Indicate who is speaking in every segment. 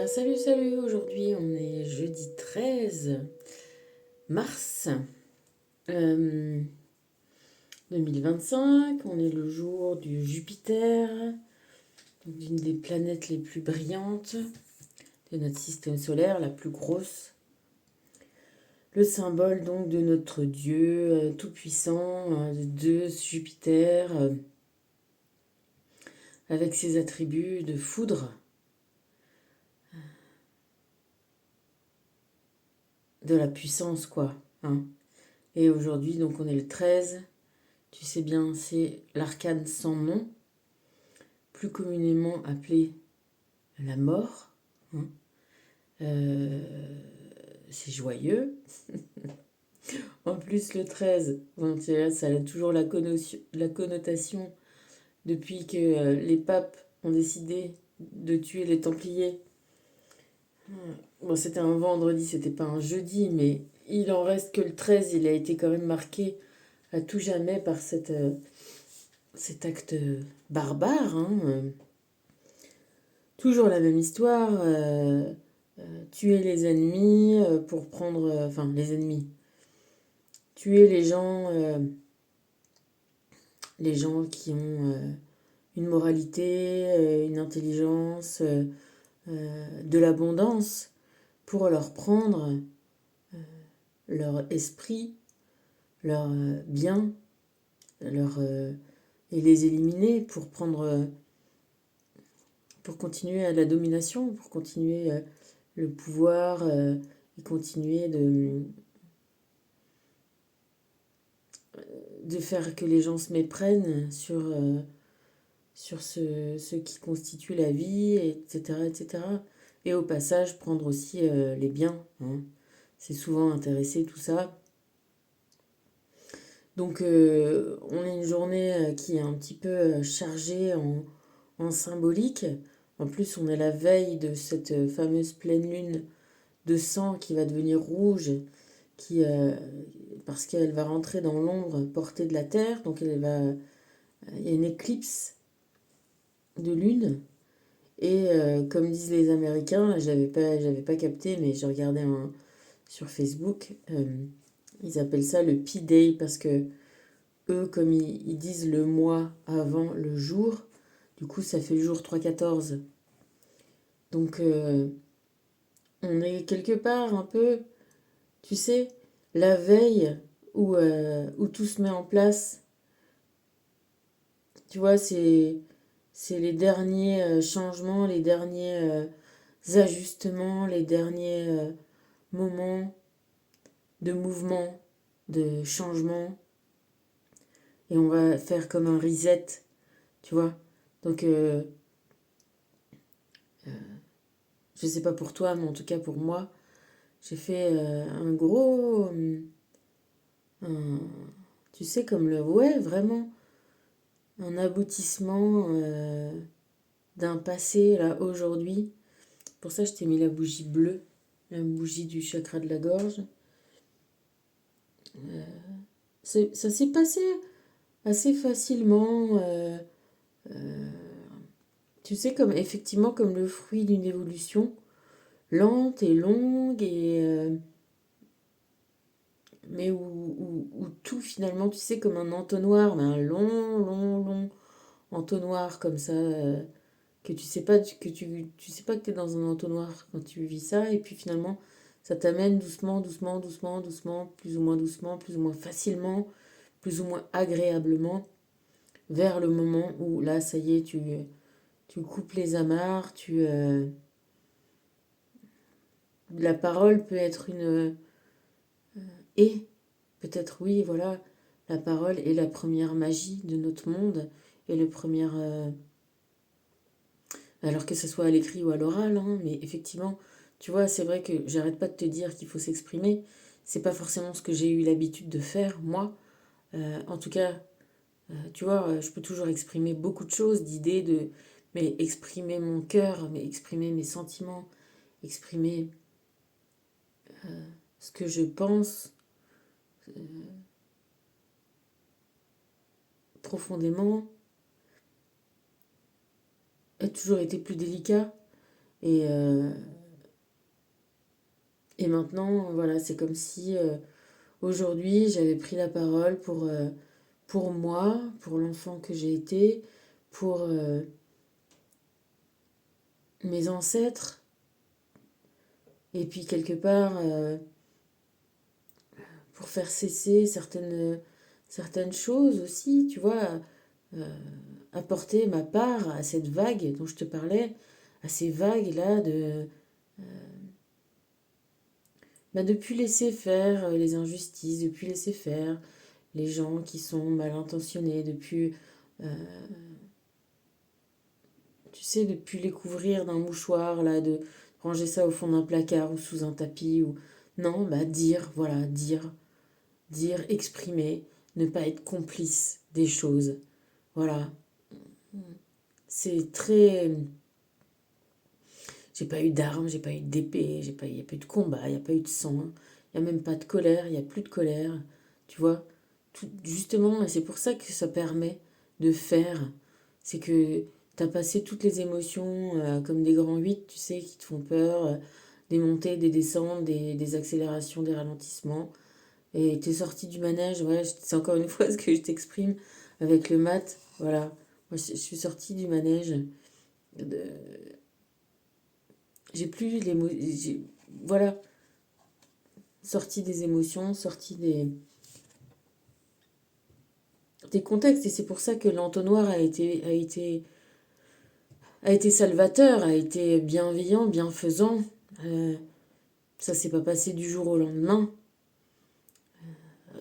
Speaker 1: Salut, salut, aujourd'hui on est jeudi 13 mars euh, 2025, on est le jour du Jupiter, d'une des planètes les plus brillantes de notre système solaire, la plus grosse, le symbole donc de notre Dieu tout-puissant, de Jupiter, avec ses attributs de foudre, de la puissance quoi. Hein. Et aujourd'hui donc on est le 13. Tu sais bien, c'est l'arcane sans nom, plus communément appelé la mort. Hein. C'est joyeux. En plus, le 13, bon, ça a toujours la connotation depuis que les papes ont décidé de tuer les Templiers. Bon, c'était un vendredi, c'était pas un jeudi, mais il en reste que le 13, il a été quand même marqué à tout jamais par cet acte barbare. Hein. Toujours la même histoire, tuer les ennemis pour prendre... enfin, les ennemis. Tuer les gens qui ont une moralité, une intelligence, de l'abondance, pour leur prendre leur esprit, leur bien, et les éliminer pour prendre... pour continuer à la domination, pour continuer le pouvoir et continuer de faire que les gens se méprennent sur ce qui constitue la vie, etc., etc. Et au passage, prendre aussi les biens. Hein. C'est souvent intéressé tout ça. Donc, on est une journée qui est un petit peu chargée en symbolique. En plus, on est la veille de cette fameuse pleine lune de sang qui va devenir rouge, qui, parce qu'elle va rentrer dans l'ombre portée de la Terre. Donc, il y a une éclipse de lune. Et comme disent les Américains, j'avais pas capté, mais j'ai regardé sur Facebook, ils appellent ça le P-Day parce que eux, comme ils disent le mois avant le jour, du coup, ça fait le jour 3-14. Donc, on est quelque part un peu, tu sais, la veille où tout se met en place. Tu vois, c'est les derniers changements, les derniers ajustements, les derniers moments de mouvement, de changement. Et on va faire comme un reset, tu vois. Donc, je sais pas pour toi, mais en tout cas pour moi, j'ai fait un gros... un- tu sais, comme le... Ouais, vraiment, un aboutissement d'un passé, là, aujourd'hui. Pour ça, je t'ai mis la bougie bleue, la bougie du chakra de la gorge. Ça s'est passé assez facilement. Tu sais, comme effectivement, comme le fruit d'une évolution lente et longue, mais où tout finalement, tu sais, comme un entonnoir, mais un long entonnoir comme ça, que tu sais pas tu sais pas que tu es dans un entonnoir quand tu vis ça, et puis finalement, ça t'amène doucement, plus ou moins facilement, plus ou moins agréablement, vers le moment où là, ça y est, tu coupes les amarres, la parole peut être et peut-être oui, voilà, la parole est la première magie de notre monde et le premier, alors que ce soit à l'écrit ou à l'oral, hein, mais effectivement, tu vois, c'est vrai que j'arrête pas de te dire qu'il faut s'exprimer. C'est pas forcément ce que j'ai eu l'habitude de faire, moi. En tout cas, tu vois, je peux toujours exprimer beaucoup de choses, mais exprimer mon cœur, mais exprimer mes sentiments, exprimer ce que je pense profondément, a toujours été plus délicat. Et Et maintenant, voilà, c'est comme si aujourd'hui j'avais pris la parole pour moi, pour l'enfant que j'ai été, pour mes ancêtres, et puis quelque part pour faire cesser certaines choses aussi, tu vois, euh, apporter ma part à cette vague dont je te parlais, à ces vagues-là de plus laisser faire les injustices, de plus laisser faire les gens qui sont mal intentionnés, de plus, tu sais, de plus les couvrir d'un mouchoir, là, de ranger ça au fond d'un placard ou sous un tapis, ou... Non, bah dire, voilà, dire, exprimer, ne pas être complice des choses. Voilà, c'est très... J'ai pas eu d'armes, j'ai pas eu d'épée, il y a pas eu de combat, il n'y a pas eu de sang, il n'y a même pas de colère, il n'y a plus de colère, tu vois. Justement, c'est pour ça que ça permet de faire. C'est que tu as passé toutes les émotions comme des grands 8, tu sais, qui te font peur, des montées, des descentes, des accélérations, des ralentissements. Et tu es sorti du manège, ouais, c'est encore une fois ce que je t'exprime avec le mat, voilà. Moi, je suis sortie du manège. De... J'ai plus les voilà, sorti des émotions, sorti des contextes. Et c'est pour ça que l'entonnoir a été salvateur, a été bienveillant, bienfaisant. Euh, Ça s'est pas passé du jour au lendemain,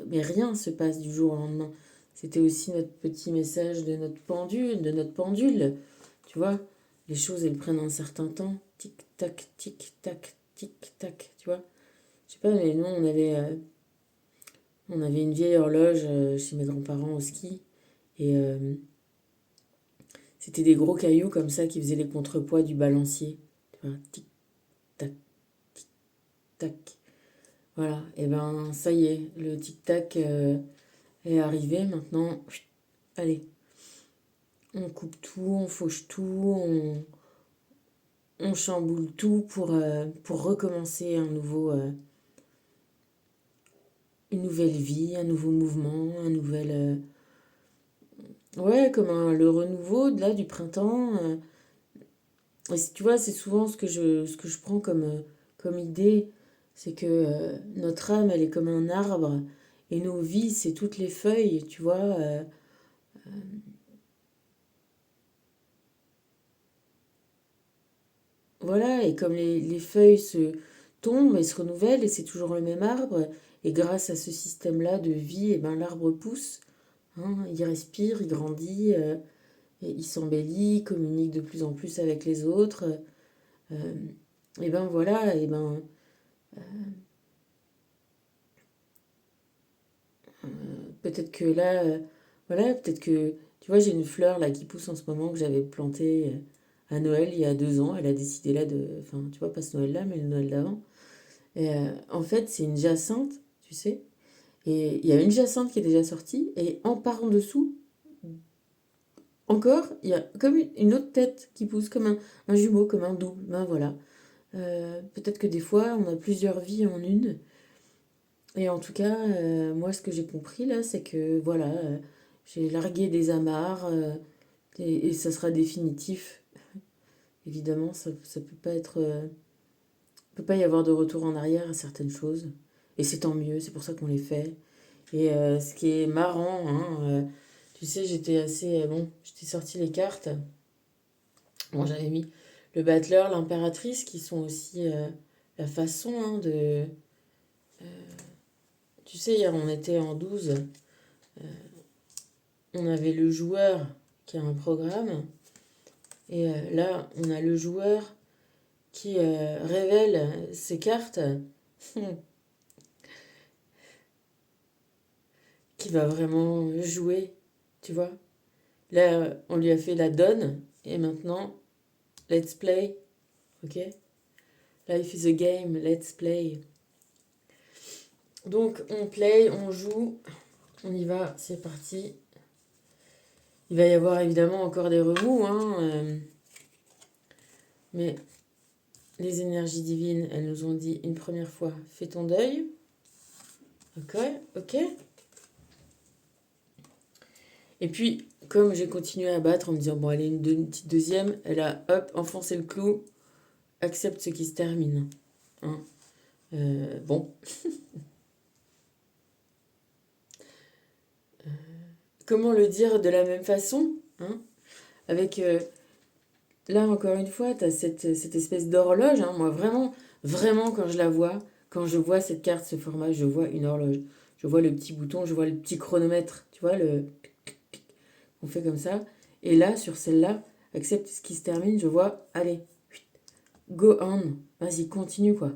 Speaker 1: mais rien se passe du jour au lendemain. C'était aussi notre petit message de notre pendule, tu vois. Les choses, elles prennent un certain temps. Tic-tac, tic-tac, tic-tac, tu vois. Je sais pas, mais nous, on avait une vieille horloge chez mes grands-parents au ski. Et c'était des gros cailloux comme ça qui faisaient les contrepoids du balancier. Tu vois, tic-tac, tac. Voilà, et ben ça y est, le tic-tac est arrivé. Maintenant, allez, on coupe tout, on fauche tout, on chamboule tout pour recommencer une nouvelle vie, un nouveau mouvement, un nouvel... ouais, comme le renouveau là, du printemps. Et tu vois, c'est souvent ce que je prends comme idée, c'est que notre âme, elle est comme un arbre, et nos vies, c'est toutes les feuilles, tu vois. Voilà, et comme les feuilles se tombent et se renouvellent, et c'est toujours le même arbre, et grâce à ce système-là de vie, et ben, l'arbre pousse, hein, il respire, il grandit, et il s'embellit, il communique de plus en plus avec les autres. euh, et ben voilà, et ben peut-être que là, voilà, peut-être que, tu vois, j'ai une fleur là qui pousse en ce moment que j'avais plantée à Noël il y a 2 ans. Elle a décidé là de, enfin, tu vois, pas ce Noël-là, mais le Noël d'avant. Et en fait, c'est une jacinthe, tu sais. Et il y a une jacinthe qui est déjà sortie, et en par en dessous, encore, il y a comme une autre tête qui pousse, comme un jumeau, comme un double. Ben voilà. Peut-être que des fois, on a plusieurs vies en une. Et en tout cas, moi, ce que j'ai compris là, c'est que voilà, j'ai largué des amarres, et ça sera définitif. Évidemment, ça peut pas être, peut pas y avoir de retour en arrière à certaines choses. Et c'est tant mieux, c'est pour ça qu'on les fait. Et ce qui est marrant, hein, tu sais, j'étais assez, bon, j'étais sorti les cartes. Bon, j'avais mis le battleur, l'impératrice, qui sont aussi la façon hein, de... Tu sais, hier, on était en 12. On avait le joueur qui a un programme. Et là, on a le joueur qui révèle ses cartes, qui va vraiment jouer, tu vois. Là, on lui a fait la donne, et maintenant, let's play, ok? Life is a game, let's play. Donc, on play, on joue, on y va, c'est parti. Il va y avoir évidemment encore des remous, hein, mais les énergies divines, elles nous ont dit une première fois, fais ton deuil. Ok, ok. Et puis, comme j'ai continué à battre en me disant, bon, allez, une petite deuxième, elle a, hop, enfoncé le clou, accepte ce qui se termine. Hein. Bon. Comment le dire de la même façon, hein, avec, là, encore une fois, tu as cette espèce d'horloge. Hein. Moi, vraiment, vraiment, quand je la vois, quand je vois cette carte, ce format, je vois une horloge. Je vois le petit bouton, je vois le petit chronomètre. Tu vois, on fait comme ça. Et là, sur celle-là, accepte ce qui se termine, je vois, allez, go on. Vas-y, continue, quoi.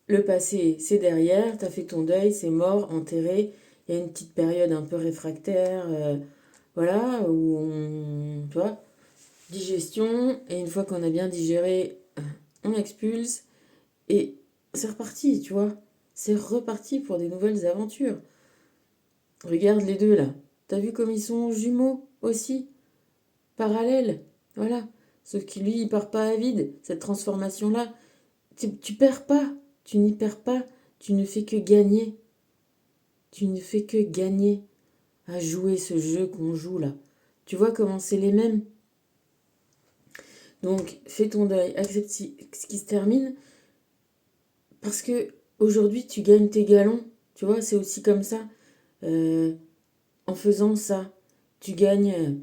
Speaker 1: Le passé, c'est derrière, t'as fait ton deuil, c'est mort, enterré. Il y a une petite période un peu réfractaire, voilà, où on, tu vois, digestion, et une fois qu'on a bien digéré, on expulse, et c'est reparti, tu vois. C'est reparti pour des nouvelles aventures. Regarde les deux là. T'as vu comme ils sont jumeaux aussi, parallèles, voilà. Sauf que lui, il part pas à vide, cette transformation-là. Tu perds pas, tu n'y perds pas, tu ne fais que gagner. Tu ne fais que gagner à jouer ce jeu qu'on joue là. Tu vois comment c'est les mêmes. Donc, fais ton deuil, accepte ce qui se termine, parce que aujourd'hui, tu gagnes tes galons. Tu vois, c'est aussi comme ça. Euh, En faisant ça, tu gagnes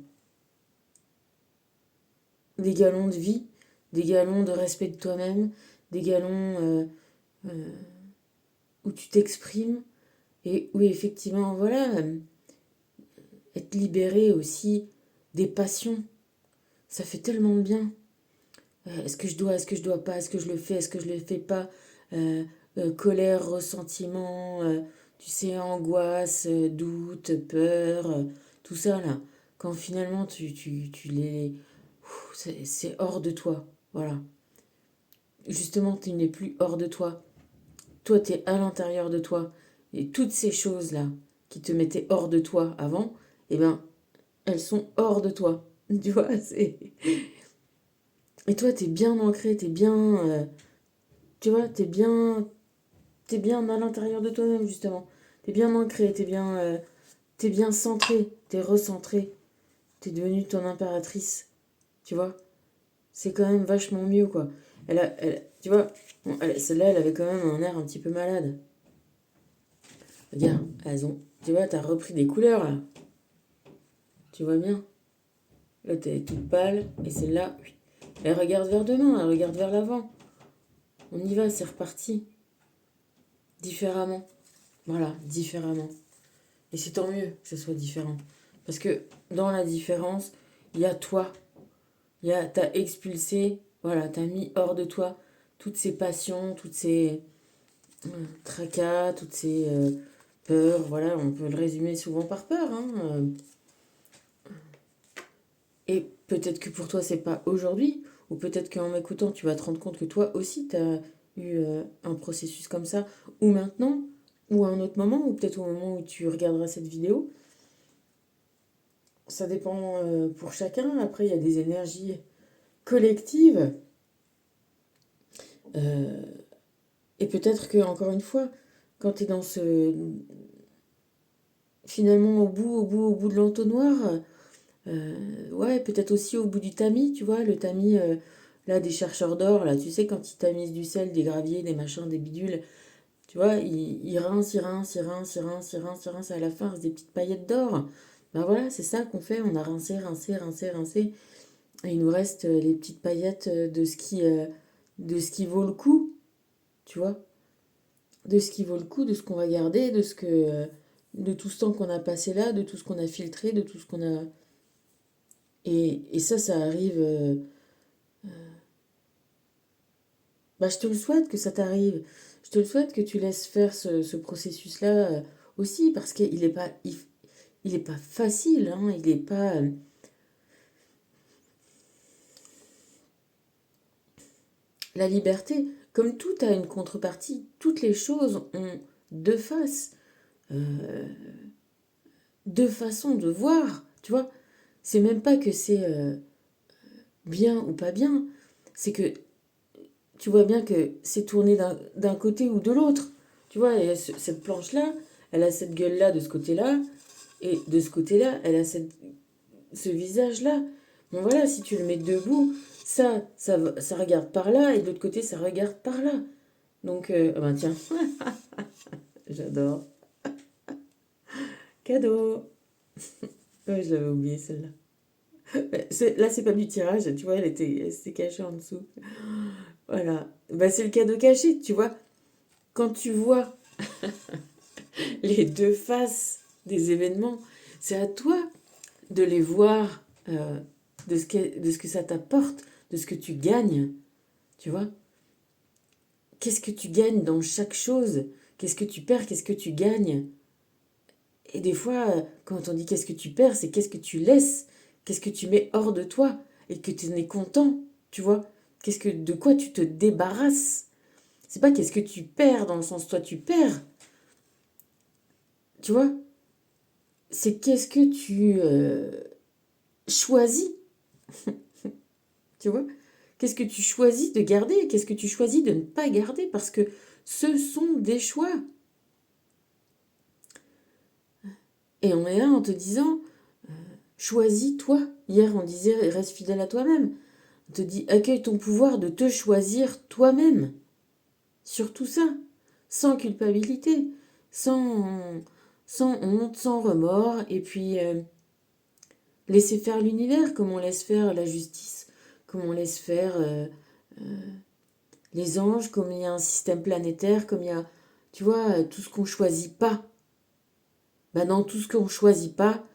Speaker 1: des galons de vie, des galons de respect de toi-même, des galons euh, où tu t'exprimes et où effectivement, voilà, être libéré aussi des passions. Ça fait tellement de bien. Est-ce que je dois pas, est-ce que je le fais, est-ce que je le fais pas, colère, ressentiment, tu sais, angoisse, doute, peur, tout ça là. Quand finalement tu les... C'est hors de toi, voilà. Justement, tu n'es plus hors de toi. Toi, tu es à l'intérieur de toi. Et toutes ces choses-là qui te mettaient hors de toi avant, eh ben, elles sont hors de toi. Tu vois, c'est... Et toi, t'es bien ancré, t'es bien... tu vois, t'es bien à l'intérieur de toi-même, justement. T'es bien ancré, t'es bien centré, t'es recentré. T'es devenue ton impératrice, tu vois. C'est quand même vachement mieux, quoi. Tu vois, bon, celle-là, elle avait quand même un air un petit peu malade. Regarde, elles ont... Tu vois, t'as repris des couleurs, là. Tu vois bien. Là, t'es toute pâle, et celle-là, elle regarde vers demain, elle regarde vers l'avant. On y va, c'est reparti. Différemment. Voilà, différemment. Et c'est tant mieux que ce soit différent. Parce que dans la différence, il y a toi. T'as expulsé, voilà, t'as mis hors de toi toutes ces passions, toutes ces tracas, toutes ces peurs. Voilà, on peut le résumer souvent par peur. Hein. Et peut-être que pour toi, c'est pas aujourd'hui. Ou peut-être qu'en m'écoutant, tu vas te rendre compte que toi aussi, t'as eu un processus comme ça. Ou maintenant, ou à un autre moment, ou peut-être au moment où tu regarderas cette vidéo. Ça dépend pour chacun. Après, il y a des énergies collectives. Euh, et peut-être que, encore une fois, quand tu es dans ce... Finalement, au bout de l'entonnoir, ouais, peut-être aussi au bout du tamis, tu vois, le tamis, là, des chercheurs d'or, là, tu sais, quand ils tamisent du sel, des graviers, des machins, des bidules, tu vois, ils rincent, ils rincent, ils rincent, ils rincent, ils rincent, ils rincent, à la fin, c'est des petites paillettes d'or. Ben voilà, c'est ça qu'on fait, on a rincé, rincé, rincé, rincé. Et il nous reste les petites paillettes de ce qui vaut le coup, tu vois. De ce qui vaut le coup, de ce qu'on va garder, de tout ce temps qu'on a passé là, de tout ce qu'on a filtré, de tout ce qu'on a... Et ça arrive... bah, je te le souhaite que ça t'arrive. Je te le souhaite que tu laisses faire ce processus-là aussi, parce qu'il est pas... il est pas facile, hein, il est pas... la liberté, comme tout a une contrepartie, toutes les choses ont deux faces. Euh, Deux façons de voir, tu vois. C'est même pas que c'est bien ou pas bien, c'est que tu vois bien que c'est tourné d'un côté ou de l'autre. Tu vois, et cette planche-là, elle a cette gueule-là de ce côté-là, et de ce côté-là, elle a ce visage-là. Bon voilà, si tu le mets debout, ça regarde par là, et de l'autre côté, ça regarde par là. Donc, ah ben tiens, j'adore. Cadeau. Ouais, je l'avais oublié celle-là. Là, c'est pas du tirage, tu vois, elle s'était cachée en dessous. Voilà. Bah, c'est le cadeau caché, tu vois. Quand tu vois les deux faces des événements, c'est à toi de les voir, de ce que ça t'apporte, de ce que tu gagnes, tu vois. Qu'est-ce que tu gagnes dans chaque chose? Qu'est-ce que tu perds? Qu'est-ce que tu gagnes? Et des fois, quand on dit qu'est-ce que tu perds, c'est qu'est-ce que tu laisses, qu'est-ce que tu mets hors de toi et que tu en es content, tu vois. De quoi tu te débarrasses? C'est pas qu'est-ce que tu perds dans le sens toi tu perds, tu vois. C'est qu'est-ce que tu choisis, tu vois. Qu'est-ce que tu choisis de garder et qu'est-ce que tu choisis de ne pas garder parce que ce sont des choix. Et on est là en te disant, choisis-toi. Hier, on disait, reste fidèle à toi-même. On te dit, accueille ton pouvoir de te choisir toi-même. Sur tout ça. Sans culpabilité. Sans, sans honte, sans remords. Et puis, laisser faire l'univers comme on laisse faire la justice. Comme on laisse faire les anges. Comme il y a un système planétaire. Comme il y a, tu vois, tout ce qu'on choisit pas. Bah, dans tout ce qu'on choisit pas,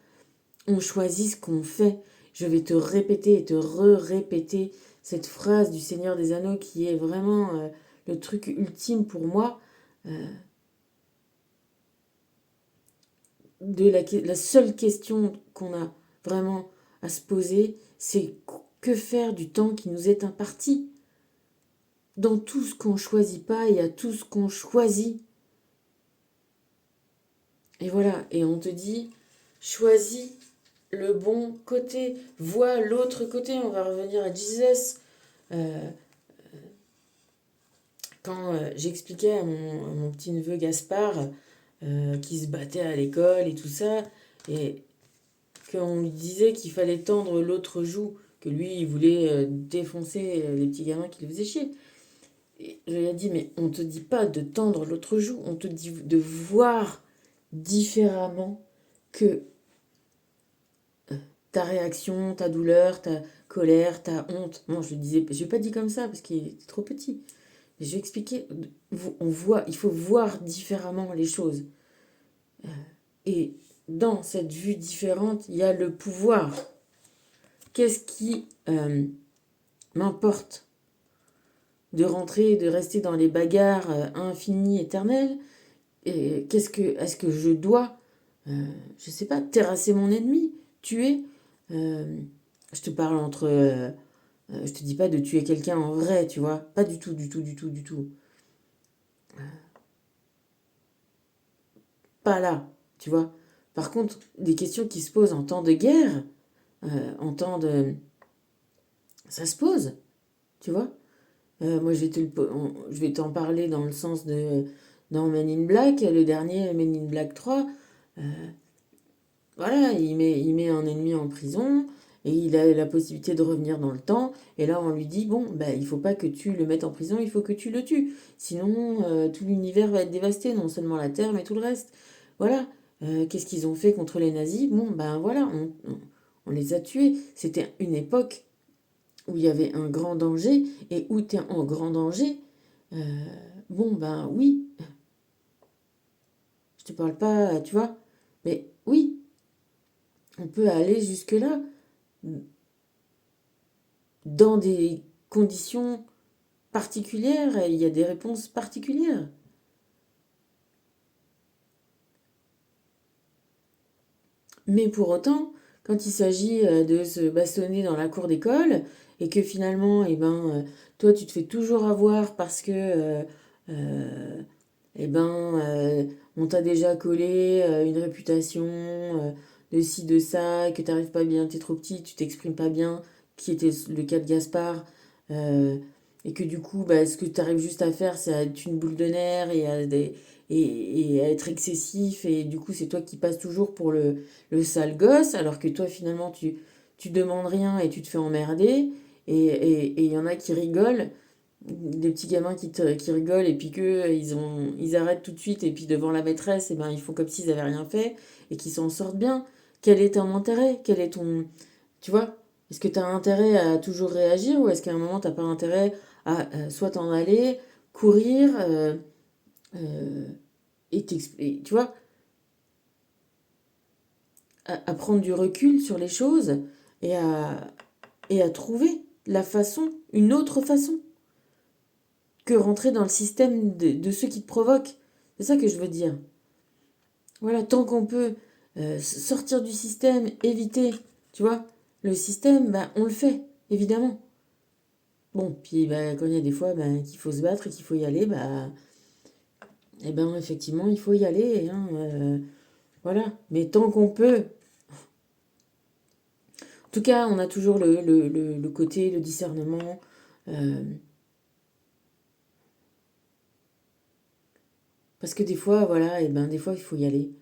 Speaker 1: on choisit ce qu'on fait. Je vais te répéter et te répéter cette phrase du Seigneur des Anneaux qui est vraiment le truc ultime pour moi. La seule question qu'on a vraiment à se poser, c'est que faire du temps qui nous est imparti. Dans tout ce qu'on choisit pas, il y a tout ce qu'on choisit. Et voilà, et on te dit, choisis le bon côté, vois l'autre côté. On va revenir à Jesus. Euh, Quand j'expliquais à mon petit neveu Gaspard qui se battait à l'école et tout ça, et qu'on lui disait qu'il fallait tendre l'autre joue, que lui il voulait défoncer les petits gamins qui le faisaient chier. Et je lui ai dit, mais on te dit pas de tendre l'autre joue, on te dit de voir différemment que ta réaction, ta douleur, ta colère, ta honte. Non, je lui disais, je lui ai pas dit comme ça parce qu'il était trop petit. Je vais expliquer, il faut voir différemment les choses. Et dans cette vue différente, il y a le pouvoir. Qu'est-ce qui m'importe de rentrer, de rester dans les bagarres infinies, éternelles? Et est-ce que je dois, je sais pas, terrasser mon ennemi, tuer? Je te parle je te dis pas de tuer quelqu'un en vrai, tu vois, pas du tout, du tout, du tout, du tout. Pas là, tu vois. Par contre, des questions qui se posent en temps de guerre, en temps de... Ça se pose, tu vois. Moi, je vais t'en parler dans le sens de... Dans Men in Black, le dernier Men in Black 3, voilà, il met un ennemi en prison et il a la possibilité de revenir dans le temps. Et là, on lui dit, bon, bah, il faut pas que tu le mettes en prison, il faut que tu le tues. Sinon, tout l'univers va être dévasté, non seulement la Terre, mais tout le reste. Voilà. Qu'est-ce qu'ils ont fait contre les nazis? Bon, ben voilà, on les a tués. C'était une époque où il y avait un grand danger et où tu es en grand danger. euh, bon, ben oui, je te parle pas, tu vois, mais oui, on peut aller jusque-là dans des conditions particulières, et il y a des réponses particulières. Mais pour autant, quand il s'agit de se bastonner dans la cour d'école et que finalement, eh ben, toi, tu te fais toujours avoir parce que, euh, eh ben, on t'a déjà collé une réputation de ci, de ça, que tu n'arrives pas bien, tu es trop petit, tu t'exprimes pas bien, qui était le cas de Gaspard. euh, et que du coup, bah, ce que tu arrives juste à faire, c'est à être une boule de nerfs et à être excessif, et du coup, c'est toi qui passes toujours pour le sale gosse, alors que toi, finalement, tu demandes rien et tu te fais emmerder, et il y en a qui rigolent, des petits gamins qui rigolent, et puis que ils arrêtent tout de suite, et puis devant la maîtresse, et ben, ils font comme s'ils avaient rien fait, et qu'ils s'en sortent bien. Quel est ton intérêt? Quel est ton... Tu vois? Est-ce que tu as intérêt à toujours réagir, ou est-ce qu'à un moment, t'as pas intérêt à soit t'en aller, courir, euh, tu vois, à prendre du recul sur les choses et et à trouver la façon, une autre façon, que rentrer dans le système de ceux qui te provoquent. C'est ça que je veux dire. Voilà, tant qu'on peut sortir du système, éviter, tu vois, le système, bah, on le fait, évidemment. Bon, puis bah, quand il y a des fois bah, qu'il faut se battre et qu'il faut y aller, bah, eh ben effectivement, il faut y aller, hein, voilà. Mais tant qu'on peut. En tout cas, on a toujours le côté, le discernement. euh, Parce que des fois, voilà, et ben des fois, il faut y aller.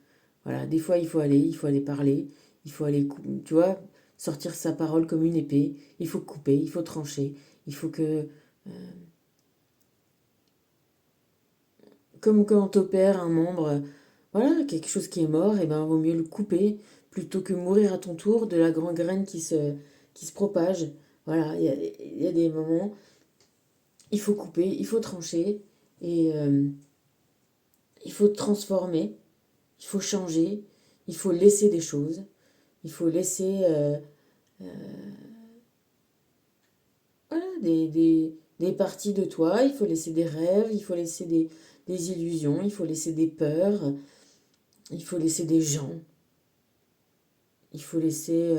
Speaker 1: Voilà, des fois, il faut aller parler, il faut aller, tu vois, sortir sa parole comme une épée. Il faut couper, il faut trancher. Il faut que, comme quand t'opères un membre, voilà, quelque chose qui est mort, et ben vaut mieux le couper plutôt que mourir à ton tour de la gangrène qui se propage. Voilà, il y a des moments, il faut couper, il faut trancher, et il faut transformer, il faut changer, il faut laisser des choses, il faut laisser voilà, des parties de toi, il faut laisser des rêves, il faut laisser des illusions, il faut laisser des peurs, il faut laisser des gens, il faut laisser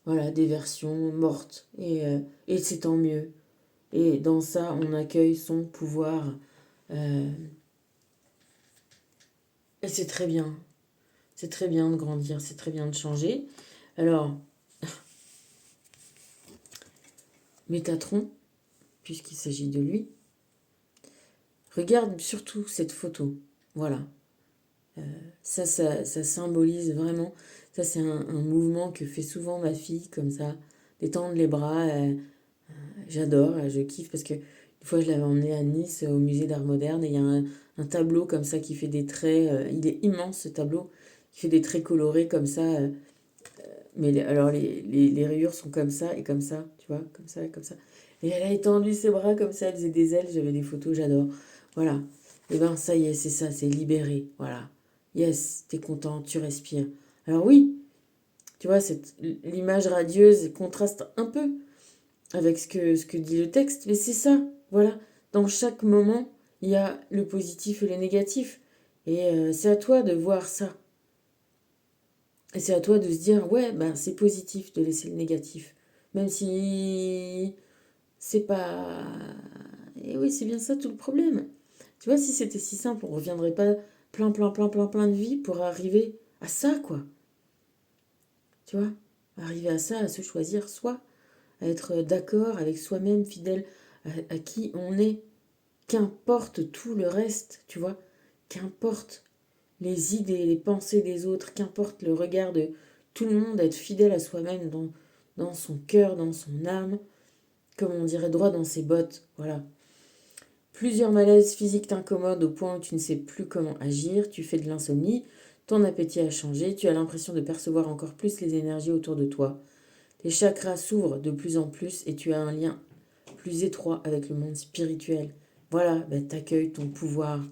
Speaker 1: voilà, des versions mortes. Et c'est tant mieux. Et dans ça, on accueille son pouvoir. euh, et c'est très bien. C'est très bien de grandir, c'est très bien de changer. Alors, Métatron, puisqu'il s'agit de lui, regarde surtout cette photo. Voilà. Ça symbolise vraiment. Ça, c'est un mouvement que fait souvent ma fille, comme ça. Détendre les bras. J'adore, je kiffe parce que une fois, je l'avais emmenée à Nice, au musée d'art moderne, et il y a un tableau comme ça qui fait des traits. Il est immense, ce tableau, qui fait des traits colorés comme ça. Mais alors, les rayures sont comme ça et comme ça, tu vois, comme ça et comme ça. Et elle a étendu ses bras comme ça, elle faisait des ailes, j'avais des photos, j'adore. Voilà. Et ben, ça y est, c'est ça, c'est libéré. Voilà. Yes, t'es content, tu respires. Alors oui, tu vois, l'image radieuse contraste un peu avec ce que dit le texte, mais c'est ça. Voilà. Dans chaque moment, il y a le positif et le négatif. Et c'est à toi de voir ça. Et c'est à toi de se dire, ouais, ben, c'est positif de laisser le négatif. Même si c'est pas... Et oui, c'est bien ça tout le problème. Tu vois, si c'était si simple, on ne reviendrait pas plein de vies pour arriver à ça, quoi. Tu vois, arriver à ça, à se choisir soi, à être d'accord avec soi-même, fidèle à qui on est. Qu'importe tout le reste, tu vois, qu'importe les idées, les pensées des autres, qu'importe le regard de tout le monde, être fidèle à soi-même dans son cœur, dans son âme, comme on dirait droit dans ses bottes, voilà. Plusieurs malaises physiques t'incommodent au point où tu ne sais plus comment agir, tu fais de l'insomnie, ton appétit a changé, tu as l'impression de percevoir encore plus les énergies autour de toi. Tes chakras s'ouvrent de plus en plus et tu as un lien plus étroit avec le monde spirituel. Voilà, ben, t'accueilles ton pouvoir.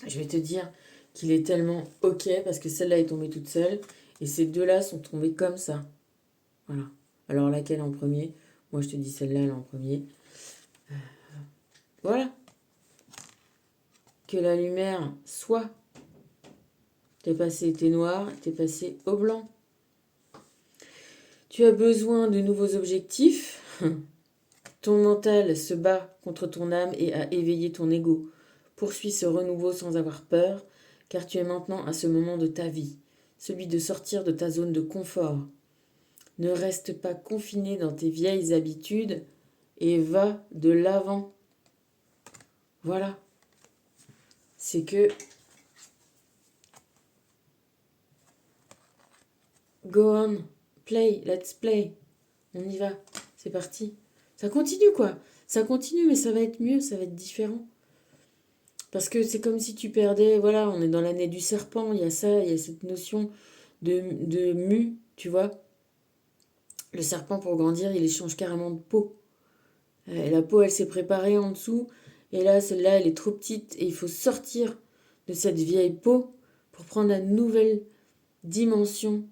Speaker 1: Je vais te dire qu'il est tellement ok parce que celle-là est tombée toute seule et ces deux-là sont tombés comme ça. Voilà. Alors laquelle en premier? Moi je te dis celle-là, elle est en premier. Voilà. Que la lumière soit. T'es noir, t'es passé au blanc. Tu as besoin de nouveaux objectifs. Ton mental se bat contre ton âme et a éveillé ton ego. Poursuis ce renouveau sans avoir peur, car tu es maintenant à ce moment de ta vie, celui de sortir de ta zone de confort. Ne reste pas confiné dans tes vieilles habitudes et va de l'avant. Voilà. C'est que go on, play, let's play. On y va. C'est parti. Ça continue quoi. Ça continue mais ça va être mieux, ça va être différent. Parce que c'est comme si tu perdais, voilà, on est dans l'année du serpent, il y a ça, il y a cette notion de mue, tu vois. Le serpent, pour grandir, il échange carrément de peau. Et la peau, elle s'est préparée en dessous. Et là, celle-là, elle est trop petite. Et il faut sortir de cette vieille peau pour prendre la nouvelle dimension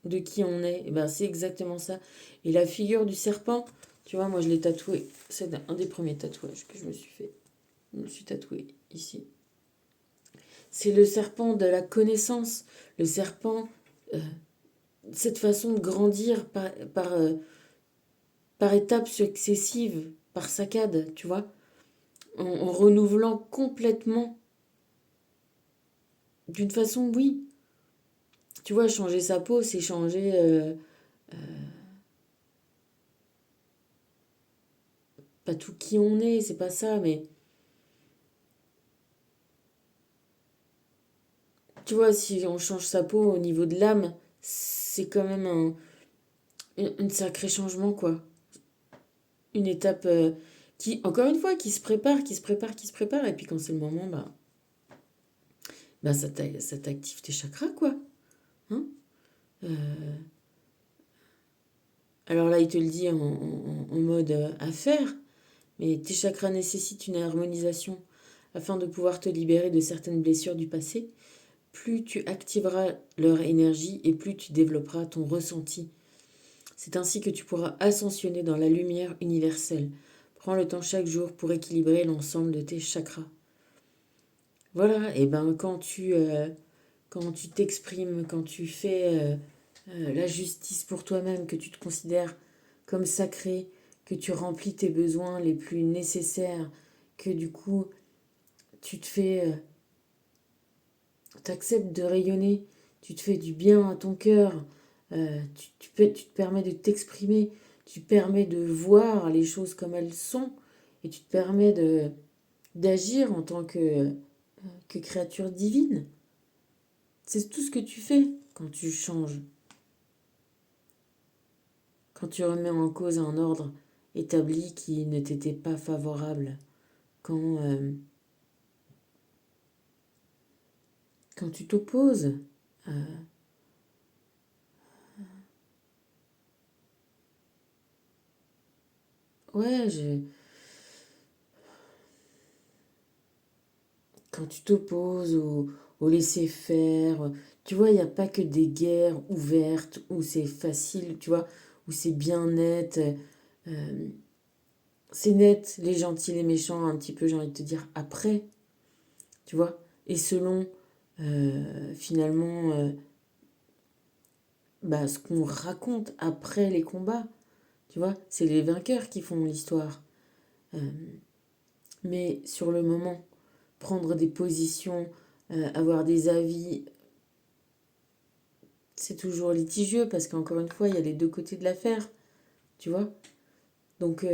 Speaker 1: de qui on est. Et ben, c'est exactement ça. Et la figure du serpent, tu vois, moi, je l'ai tatoué. C'est un des premiers tatouages que je me suis fait. Je me suis tatoué ici. C'est le serpent de la connaissance. Le serpent, euh, cette façon de grandir par étapes successives, par saccades, tu vois, en renouvelant complètement, d'une façon, oui. Tu vois, changer sa peau, c'est changer pas tout qui on est, c'est pas ça, mais tu vois, si on change sa peau au niveau de l'âme, c'est quand même un sacré changement, quoi. Une étape qui, encore une fois, qui se prépare, qui se prépare, qui se prépare, et puis quand c'est le moment, bah ça t'active tes chakras, quoi. Hein. Euh, alors là, il te le dit en mode affaire, mais tes chakras nécessitent une harmonisation afin de pouvoir te libérer de certaines blessures du passé. Plus tu activeras leur énergie et plus tu développeras ton ressenti. C'est ainsi que tu pourras ascensionner dans la lumière universelle. Prends le temps chaque jour pour équilibrer l'ensemble de tes chakras. Voilà, et ben quand tu t'exprimes, quand tu fais la justice pour toi-même, que tu te considères comme sacré, que tu remplis tes besoins les plus nécessaires, que du coup tu te fais, t'acceptes de rayonner, tu te fais du bien à ton cœur, tu te permets de t'exprimer, tu te permets de voir les choses comme elles sont, et tu te permets d'agir en tant que créature divine. C'est tout ce que tu fais quand tu changes, quand tu remets en cause un ordre établi qui ne t'était pas favorable, quand, euh, quand tu t'opposes. Ouais, quand tu t'opposes au laisser-faire, tu vois, il n'y a pas que des guerres ouvertes où c'est facile, tu vois, où c'est bien net. euh, c'est net, les gentils, les méchants, un petit peu, j'ai envie de te dire, après, tu vois. Et selon, finalement, bah, ce qu'on raconte après les combats, tu vois, c'est les vainqueurs qui font l'histoire. Euh, mais sur le moment, prendre des positions, avoir des avis, c'est toujours litigieux parce qu'encore une fois, il y a les deux côtés de l'affaire, tu vois. Donc,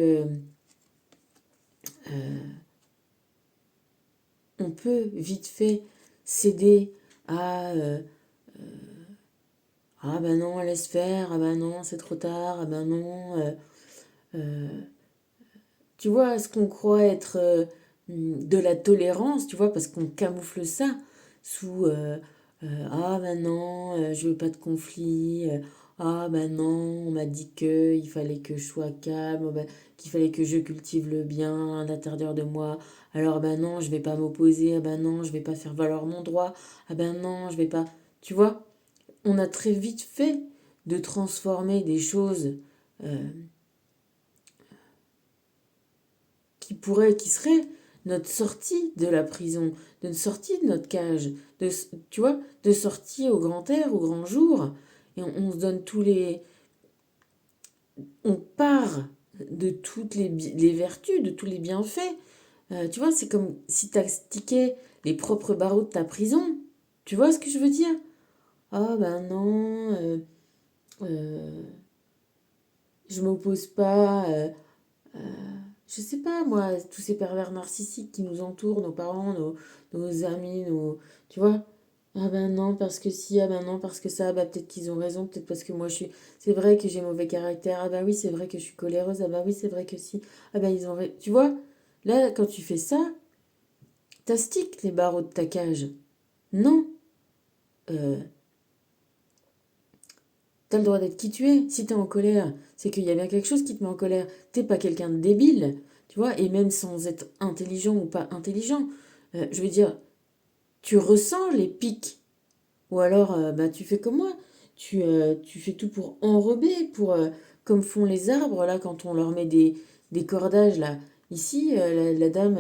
Speaker 1: on peut vite fait céder à ah ben non, laisse faire, ah ben non, c'est trop tard, ah ben non. Tu vois, ce qu'on croit être de la tolérance, tu vois, parce qu'on camoufle ça sous ah ben non, je veux pas de conflit, ah ben non, on m'a dit que il fallait que je sois calme, ben, qu'il fallait que je cultive le bien à l'intérieur de moi, alors ben non, je vais pas m'opposer, ah ben non, je vais pas faire valoir mon droit, ah ben non, je vais pas. Tu vois, on a très vite fait de transformer des choses euh, qui serait notre sortie de la prison, de sortie de notre cage, tu vois, de sortie au grand air, au grand jour. Et on se donne tous les... On part de toutes les vertus, de tous les bienfaits. Tu vois, c'est comme si tu astiquais les propres barreaux de ta prison. Tu vois ce que je veux dire? Ah ben non, euh, je m'oppose pas je sais pas moi, tous ces pervers narcissiques qui nous entourent, nos parents, nos amis, tu vois. Ah ben non, parce que si, ah ben non, parce que ça, bah peut-être qu'ils ont raison, peut-être parce que moi je suis. C'est vrai que j'ai mauvais caractère, ah ben oui, c'est vrai que je suis coléreuse, ah ben oui, c'est vrai que si, ah ben ils ont raison. Tu vois, là, quand tu fais ça, t'astiques les barreaux de ta cage. Non, euh, t'as le droit d'être qui tu es. Si t'es en colère, c'est qu'il y a bien quelque chose qui te met en colère. T'es pas quelqu'un de débile, tu vois, et même sans être intelligent ou pas intelligent. Je veux dire, tu ressens les pics. Ou alors, bah, tu fais comme moi. Tu fais tout pour enrober, comme font les arbres, là, quand on leur met des cordages, là. Ici, la dame,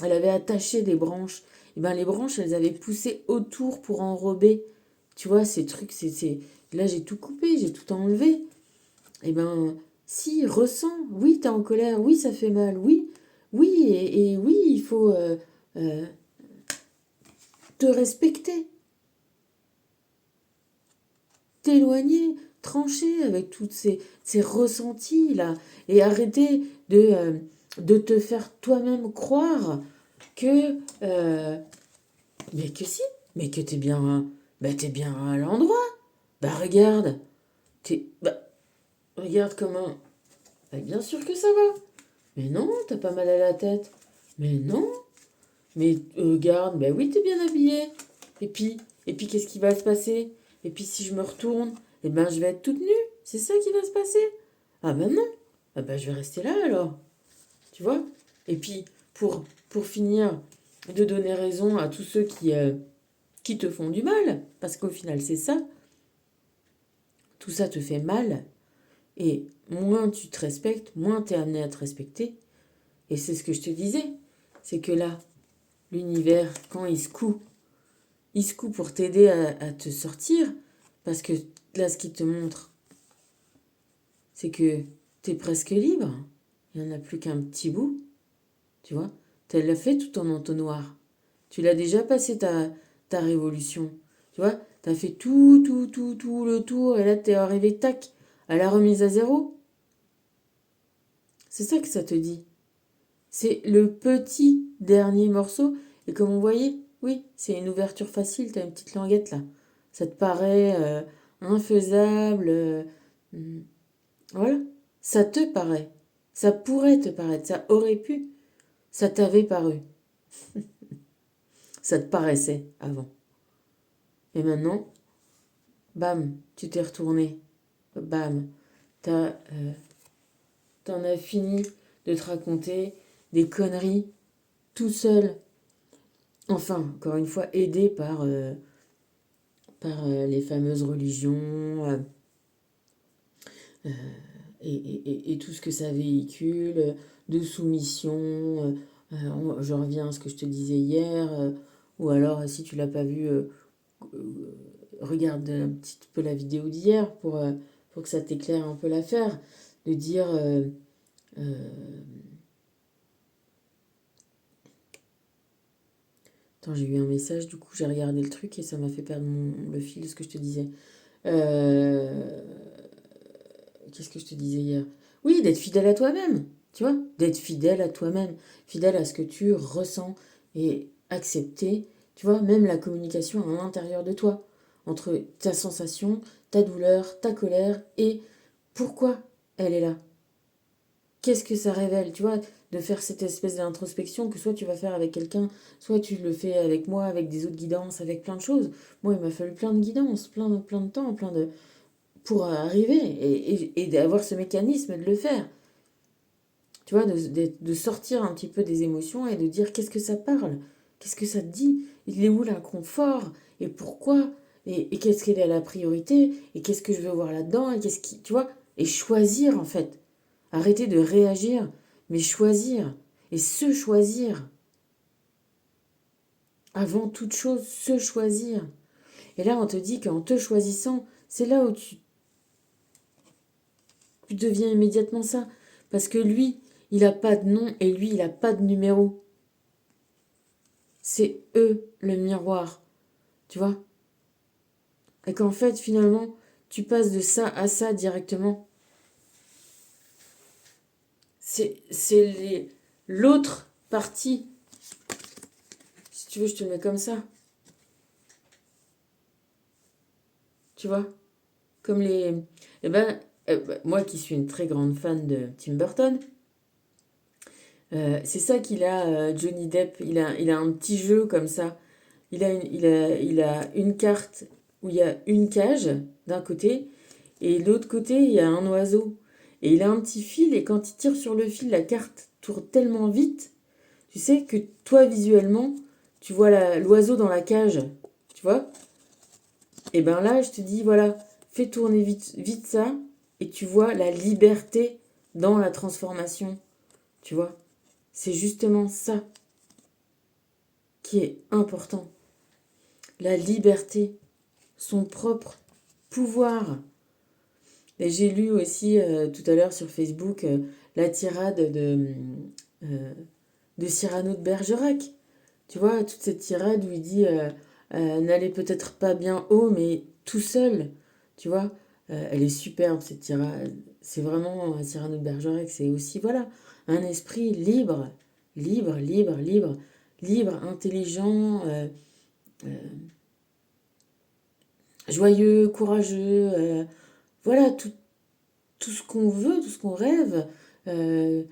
Speaker 1: elle avait attaché des branches. Et ben, les branches, elles avaient poussé autour pour enrober. Tu vois, ces trucs, Là, j'ai tout coupé, j'ai tout enlevé. Et ben, si, ressens. Oui, t'es en colère. Oui, ça fait mal. Oui, oui, et oui, il faut euh, te respecter. T'éloigner, trancher avec toutes ces ressentis-là et arrêter de te faire toi-même croire que, mais que si, mais que t'es bien à l'endroit. Bah regarde, regarde comment. Bah, bien sûr que ça va. Mais non, t'as pas mal à la tête. Mais non, mais regarde, bah oui, t'es bien habillée. Et puis, et puis qu'est-ce qui va se passer? Et puis si je me retourne, eh ben je vais être toute nue. C'est ça qui va se passer. Ah ben non. Ah ben je vais rester là alors. Tu vois? Et puis pour finir de donner raison à tous ceux qui te font du mal, parce qu'au final c'est ça, tout ça te fait mal. Et moins tu te respectes, moins tu es amené à te respecter. Et c'est ce que je te disais. C'est que là, l'univers, quand il se coud pour t'aider à te sortir, parce que là, ce qu'il te montre, c'est que tu es presque libre. Il n'y en a plus qu'un petit bout, tu vois. Tu l'as fait tout en entonnoir. Tu l'as déjà passé ta révolution, tu vois. Tu as fait tout le tour, et là, tu es arrivé, tac, à la remise à zéro. C'est ça que ça te dit. C'est le petit dernier morceau. Et comme on voyait, oui, c'est une ouverture facile, tu as une petite languette là. Ça te paraît infaisable. Voilà. Ça te paraît. Ça pourrait te paraître. Ça aurait pu. Ça t'avait paru. Ça te paraissait avant. Et maintenant, bam, tu t'es retourné. Bam. T'en as fini de te raconter des conneries tout seul. Enfin, encore une fois, aidé par les fameuses religions et tout ce que ça véhicule, de soumission. Je reviens à ce que je te disais hier, ou alors si tu l'as pas vu, regarde un petit peu la vidéo d'hier pour que ça t'éclaire un peu l'affaire, de dire euh, attends, j'ai eu un message, du coup j'ai regardé le truc et ça m'a fait perdre le fil de ce que je te disais. Euh, Qu'est-ce que je te disais hier? Oui, d'être fidèle à toi-même, tu vois, d'être fidèle à toi-même, fidèle à ce que tu ressens et accepter, tu vois, même la communication à l'intérieur de toi, entre ta sensation, ta douleur, ta colère et pourquoi elle est là. Qu'est-ce que ça révèle, tu vois, de faire cette espèce d'introspection que soit tu vas faire avec quelqu'un, soit tu le fais avec moi, avec des autres guidances, avec plein de choses. Moi, il m'a fallu plein de guidances, plein de temps, pour arriver et d'avoir ce mécanisme de le faire. Tu vois, de sortir un petit peu des émotions et de dire qu'est-ce que ça parle, qu'est-ce que ça te dit, il est où l'inconfort et pourquoi et qu'est-ce qu'elle est la priorité et qu'est-ce que je veux voir là-dedans et qu'est-ce qui, tu vois, et choisir en fait. Arrêter de réagir, mais choisir et se choisir. Avant toute chose, se choisir. Et là, on te dit qu'en te choisissant, c'est là où tu deviens immédiatement ça. Parce que lui, il n'a pas de nom et lui, il n'a pas de numéro. C'est eux le miroir, tu vois. Et qu'en fait, finalement, tu passes de ça à ça directement. C'est l'autre partie. Si tu veux, je te le mets comme ça. Tu vois? Comme les... moi qui suis une très grande fan de Tim Burton, c'est ça qu'il a, Johnny Depp. Il a un petit jeu comme ça. Il a une carte où il y a une cage d'un côté et de l'autre côté, il y a un oiseau. Et il a un petit fil et quand il tire sur le fil, la carte tourne tellement vite, tu sais que toi, visuellement, tu vois l'oiseau dans la cage. Tu vois? Et ben là, je te dis, voilà, fais tourner vite, vite ça et tu vois la liberté dans la transformation. Tu vois? C'est justement ça qui est important. La liberté, son propre pouvoir. Et j'ai lu aussi tout à l'heure sur Facebook la tirade euh, de Cyrano de Bergerac. Tu vois, toute cette tirade où il dit n'allez peut-être pas bien haut, mais tout seul. Tu vois, elle est superbe cette tirade. C'est vraiment Cyrano de Bergerac, c'est aussi, voilà, un esprit libre, libre, libre, libre, libre, intelligent, joyeux, courageux. Voilà, tout ce qu'on veut, tout ce qu'on rêve. Euh,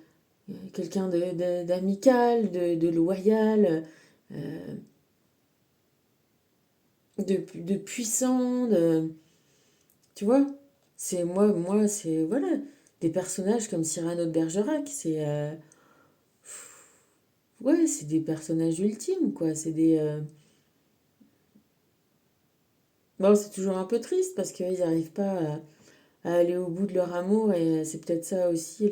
Speaker 1: Quelqu'un d'amical, de loyal, euh, de puissant, tu vois? C'est moi, c'est, voilà, des personnages comme Cyrano de Bergerac, ouais, c'est des personnages ultimes, quoi. Bon, c'est toujours un peu triste parce qu'ils n'arrivent pas à aller au bout de leur amour et c'est peut-être ça aussi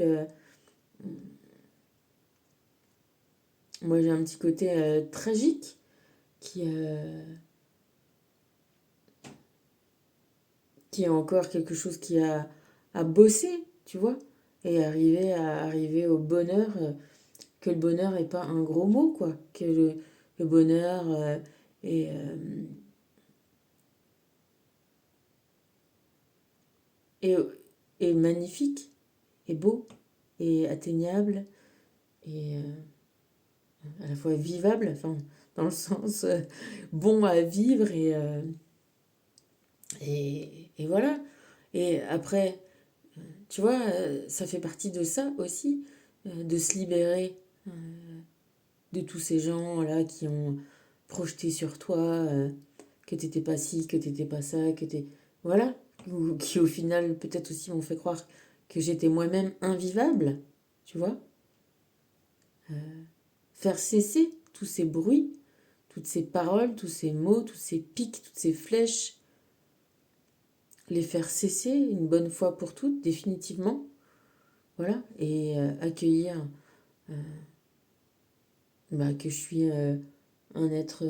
Speaker 1: moi, j'ai un petit côté tragique qui, euh, qui est encore quelque chose à bosser, tu vois, et arriver au bonheur, que le bonheur n'est pas un gros mot, quoi, que le bonheur est, euh, est, est magnifique, est beau, est atteignable, et à la fois vivable, enfin, dans le sens bon à vivre, et voilà. Et après, tu vois, ça fait partie de ça aussi, de se libérer de tous ces gens-là qui ont projeté sur toi que t'étais pas ci, que t'étais pas ça, que t'es... Voilà. Ou qui au final peut-être aussi m'ont fait croire que j'étais moi-même invivable, tu vois. Faire cesser tous ces bruits, toutes ces paroles, tous ces mots, tous ces pics, toutes ces flèches, les faire cesser une bonne fois pour toutes, définitivement, voilà, et accueillir que je suis un être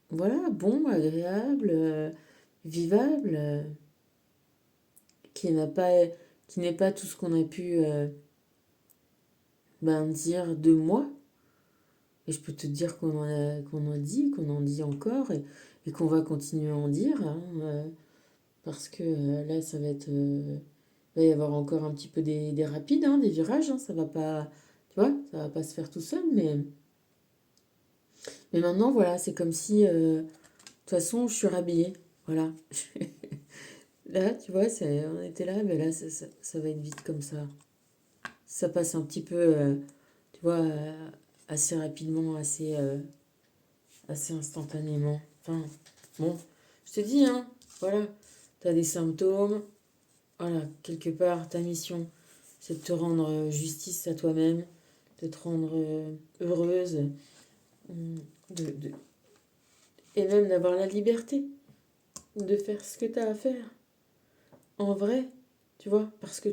Speaker 1: voilà, bon, agréable, vivable, qui n'a pas, qui n'est pas tout ce qu'on a pu dire de moi. Et je peux te dire qu'on en dit, qu'on en dit encore et qu'on va continuer à en dire, hein, parce que là, ça va être, va y avoir encore un petit peu des rapides, hein, des virages, hein, ça va pas, tu vois, ça va pas se faire tout seul, mais maintenant, voilà, c'est comme si, de toute façon, je suis rhabillée, voilà. Là, tu vois, on était là, mais là, ça va être vite comme ça. Ça passe un petit peu, tu vois, assez rapidement, assez instantanément. Enfin, bon, je te dis, hein, voilà, t'as des symptômes, voilà, quelque part, ta mission, c'est de te rendre justice à toi-même, de te rendre heureuse, de, de- et même d'avoir la liberté de faire ce que t'as à faire. En vrai, tu vois, parce que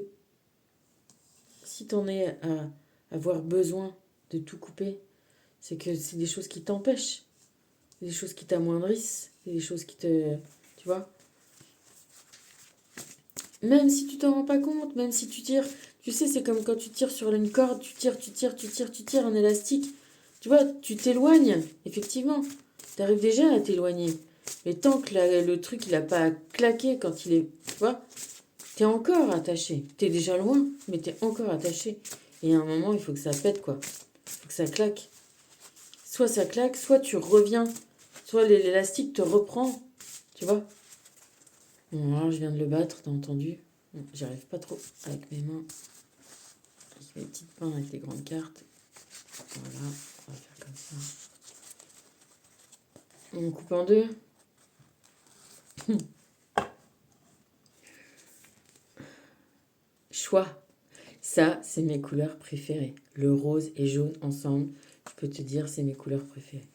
Speaker 1: si t'en es à avoir besoin de tout couper, c'est que c'est des choses qui t'empêchent, des choses qui t'amoindrissent, des choses qui te... Tu vois? Même si tu t'en rends pas compte, même si tu tires, tu sais, c'est comme quand tu tires sur une corde, tu tires un élastique. Tu vois, tu t'éloignes, effectivement. Tu arrives déjà à t'éloigner. Mais tant que le truc, il a pas claqué quand il est... Tu vois? T'es encore attaché. T'es déjà loin, mais t'es encore attaché. Et à un moment, il faut que ça pète, quoi. Il faut que ça claque. Soit ça claque, soit tu reviens. Soit l'élastique te reprend. Tu vois? Bon, alors je viens de le battre, t'as entendu? Bon, j'y arrive pas trop avec mes mains. Avec mes petites mains, avec les grandes cartes. Voilà, on va faire comme ça. On coupe en deux. Choix. Ça, c'est mes couleurs préférées. Le rose et jaune ensemble, je peux te dire, c'est mes couleurs préférées.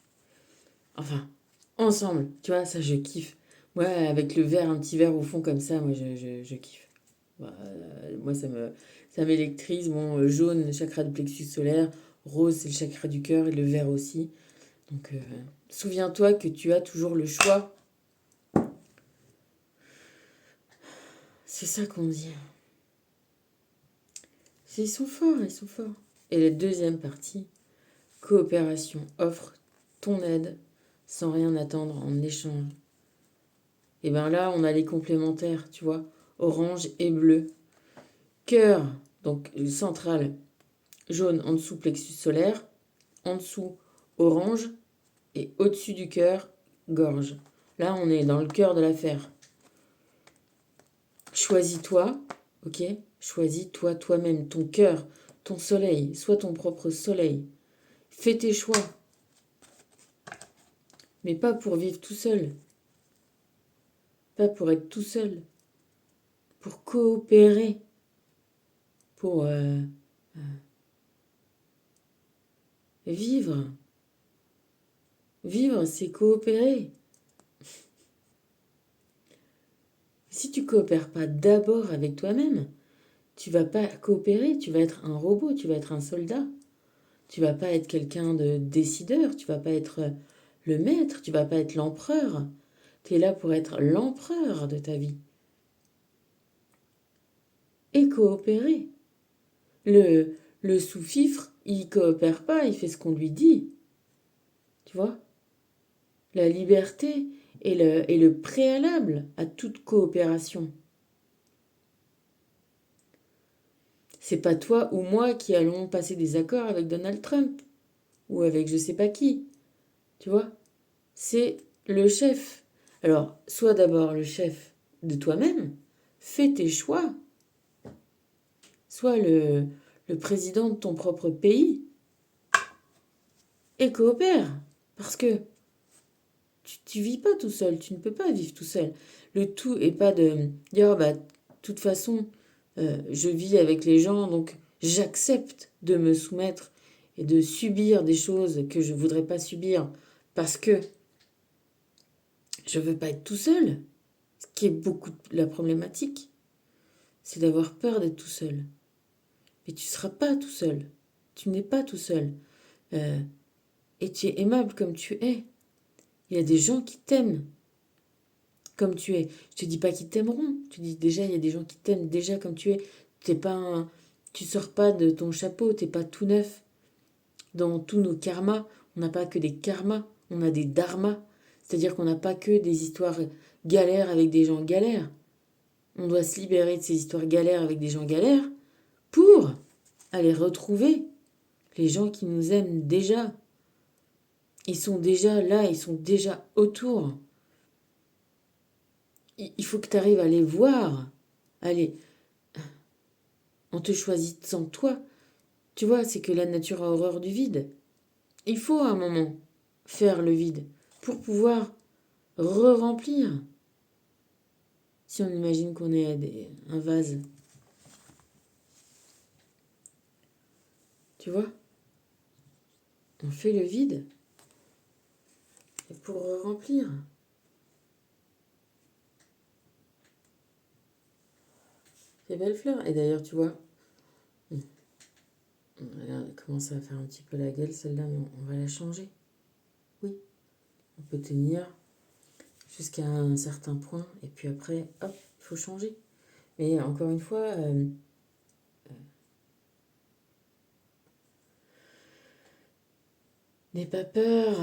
Speaker 1: Enfin, ensemble, tu vois, ça, je kiffe. Moi, avec le vert, un petit vert au fond comme ça, moi, je kiffe. Bah, moi, ça m'électrise. Bon, jaune, le chakra du plexus solaire. Rose, c'est le chakra du cœur et le vert aussi. Donc, souviens-toi que tu as toujours le choix. C'est ça qu'on dit. Ils sont forts, ils sont forts. Et la deuxième partie, coopération, offre ton aide sans rien attendre en échange. Et bien là, on a les complémentaires, tu vois, orange et bleu. Cœur, donc central, jaune en dessous plexus solaire, en dessous orange et au-dessus du cœur, gorge. Là, on est dans le cœur de l'affaire. Choisis-toi, ok? Choisis-toi toi-même, ton cœur, ton soleil, sois ton propre soleil. Fais tes choix, mais pas pour vivre tout seul, pas pour être tout seul, pour coopérer, pour vivre. Vivre, c'est coopérer. Si tu coopères pas d'abord avec toi-même, tu vas pas coopérer, tu vas être un robot, tu vas être un soldat. Tu vas pas être quelqu'un de décideur, tu vas pas être le maître, tu vas pas être l'empereur. Tu es là pour être l'empereur de ta vie. Et coopérer. Le sous-fifre, il coopère pas, il fait ce qu'on lui dit. Tu vois? La liberté est le préalable à toute coopération. C'est pas toi ou moi qui allons passer des accords avec Donald Trump ou avec je sais pas qui. Tu vois? C'est le chef. Alors, sois d'abord le chef de toi-même, fais tes choix, sois le président de ton propre pays et coopère. Parce que tu vis pas tout seul, tu ne peux pas vivre tout seul. Le tout est pas de dire, oh, bah, de toute façon, je vis avec les gens, donc j'accepte de me soumettre et de subir des choses que je voudrais pas subir parce que je veux pas être tout seul. Ce qui est beaucoup la problématique, c'est d'avoir peur d'être tout seul. Mais tu ne seras pas tout seul. Tu n'es pas tout seul. Euh, et tu es aimable comme tu es. Il y a des gens qui t'aiment comme tu es. Je te dis pas qu'ils t'aimeront. Tu dis déjà, il y a des gens qui t'aiment déjà comme tu es. T'es pas tu sors pas de ton chapeau, t'es pas tout neuf. Dans tous nos karmas, on n'a pas que des karmas, on a des dharmas. C'est-à-dire qu'on n'a pas que des histoires galères avec des gens galères. On doit se libérer de ces histoires galères avec des gens galères pour aller retrouver les gens qui nous aiment déjà. Ils sont déjà là, ils sont déjà autour. Il faut que tu arrives à les voir. Allez, en te choisissant toi. Tu vois, c'est que la nature a horreur du vide. Il faut à un moment faire le vide pour pouvoir re-remplir. Si on imagine qu'on est un vase, tu vois, on fait le vide et pour re-remplir. C'est belle fleur. Et d'ailleurs, tu vois, elle commence à faire un petit peu la gueule celle-là, mais on va la changer. Oui, on peut tenir jusqu'à un certain point et puis après, hop, il faut changer. Mais encore une fois, n'aie pas peur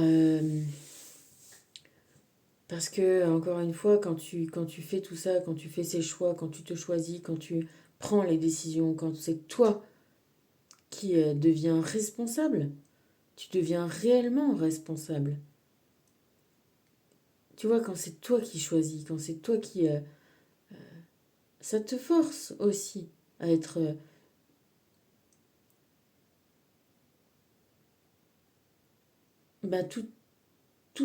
Speaker 1: Parce que, encore une fois, quand tu fais tout ça, quand tu fais ces choix, quand tu te choisis, quand tu prends les décisions, quand c'est toi qui deviens responsable, tu deviens réellement responsable. Tu vois, quand c'est toi qui choisis, quand c'est toi qui... ça te force aussi à être... bah, tout